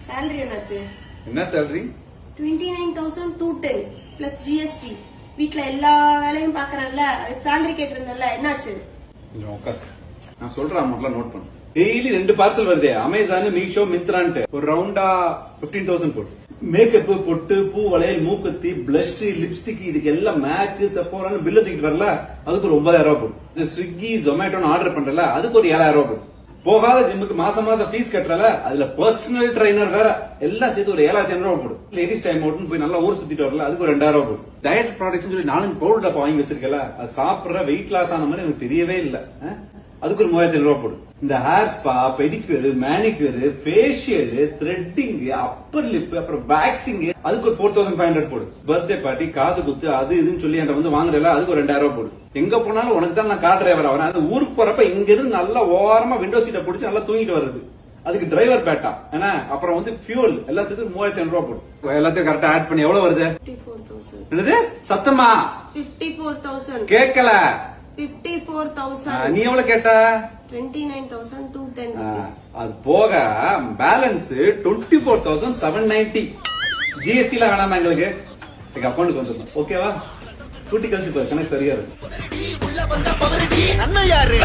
salary என்னாச்சு? என்ன salary? 29,210 plus GST. வீட்ல எல்லா வேலையும் பாக்குறேன்ல, salary கேட்டிருந்தேன்ல, என்னாச்சு? கொஞ்சம் உட்கார். நான் சொல்றேன் அமௌண்ட்லாம் நோட் பண்ணு. டெய்லி 2 பார்சல் வருதே, அமேசான், மீஷோ, மிந்த்ரான்ட்டு. ஒரு ரவுண்டா 15,000 போடு. மேக்கப், பொட்டு, பூ, வளையல், மூக்குத்தி, பிளஷ், லிப்ஸ்டிக் இதுக்கு எல்லாம் மேக், செஃபோரான்னு பில்ல தூக்கிட்டு வரல, அதுக்கு ஒரு 9,000 ரூபாய் போடு. இந்த ஸ்விக்கி, ஜொமேட்டோன்னு ஆர்டர் பண்றல, அதுக்கு ஒரு 7,000 ரூபாய் போடு. போகாத ஜிம்முக்கு மாசம் ஃபீஸ் கட்டுறல, அதுல பர்சனல் ட்ரைனர் வேற, எல்லாம் சேர்த்து ஒரு 7,500 ரூபாய் போடு. லேடிஸ் டைம் அவுட்னு போய் நல்லா ஊர் சுத்திட்டு வரல, அதுக்கு ஒரு 2,000 ரூபாய் போடு. டயட் ப்ராடக்ட்ஸ் சொல்லி 4 பவுடர் டப்பா வாங்கி வச்சிருக்கல, அது சாப்பிடுற வெயிட் லாஸ் ஆன மாதிரி எனக்கு தெரியவே இல்ல. அதுக்கு ஒரு 3,500 ரூபாய் போடு. இந்த hair spa, pedicure, manicure, facial, threading, Appar lip, அப்புறம் வேக்சிங், அதுக்கு ஒரு 4,500 போடு. பர்த்டே பார்ட்டி, காது குத்து, அது இதுன்னு சொல்லி என்கிட்ட வந்து வாங்குறல, அதுக்கு ஒரு 2,000 ரூபாய் போடு. எங்க போனாலும் உனக்கு தான் நான் கார் டிரைவர் ஆகிறேன். அது ஊருக்கு போறப்ப இங்க இருந்து நல்லா ஓரமா விண்டோ சீட்டை பிடிச்சி நல்லா தூங்கிட்டு வருது. அதுக்கு டிரைவர் பேட்டா என்ன, அப்புறம் வந்து ஃபியூல் எல்லாம் சேர்த்து 3,500 ரூபாய் போடு. எல்லாத்தையும் கரெக்டா ஆட் பண்ணி எவ்வளவு வருது? 54,000. என்னது சத்தமா 54,000. கேட்கல. 54,000. நீ எவ்வளவு கேட்ட? 29,210 rupees. அது போக பேலன்ஸ் 24,790. ஜிஎஸ்டி எல்லாம் வேணாமா எங்களுக்கு? எங்க அக்கௌண்ட்டுக்கு வந்துடும். ஓகேவா? கூட்டி கழிச்சு பாரு, கணக்கு சரியா இருக்கும். அண்ணன் யாரு?